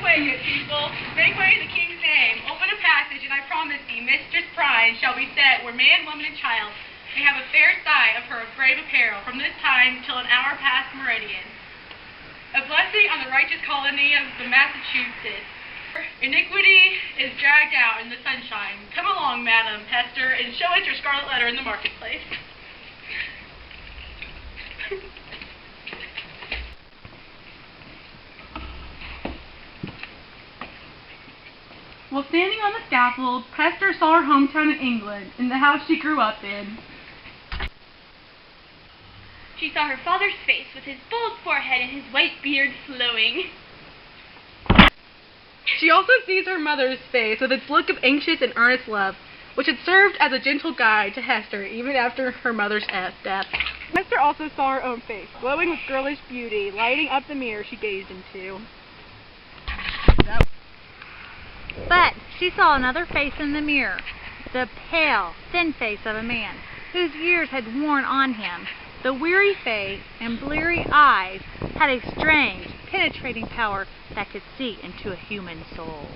way, good people. Make way in the King's name. Open a passage, and I promise thee, Mistress Pride shall be set where man, woman, and child may have a fair sight of her brave apparel from this time till an hour past meridian. A blessing on the righteous colony of the Massachusetts. Iniquity is dragged out in the sunshine. Come along, Madam Pester, and show us your scarlet letter in the marketplace. While standing on the scaffold, Pester saw her hometown in England, in the house she grew up in. She saw her father's face with his bald forehead and his white beard flowing. She also sees her mother's face with its look of anxious and earnest love, which had served as a gentle guide to Hester even after her mother's death. Hester also saw her own face, glowing with girlish beauty, lighting up the mirror she gazed into. But she saw another face in the mirror, the pale, thin face of a man whose years had worn on him. The weary face and bleary eyes had a strange, penetrating power that could see into a human soul.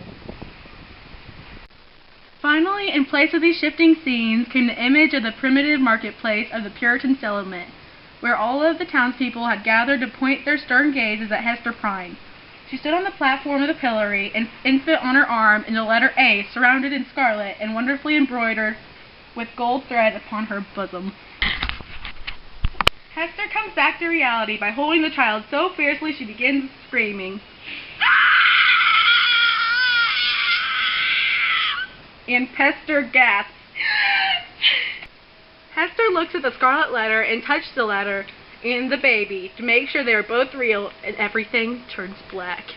Finally, in place of these shifting scenes came the image of the primitive marketplace of the Puritan settlement, where all of the townspeople had gathered to point their stern gazes at Hester Prynne. She stood on the platform of the pillory, an infant on her arm, and the letter A surrounded in scarlet and wonderfully embroidered with gold thread upon her bosom. Hester comes back to reality by holding the child so fiercely she begins screaming. And Pester gasps. Hester looks at the scarlet letter and touches the letter and the baby to make sure they are both real, and everything turns black.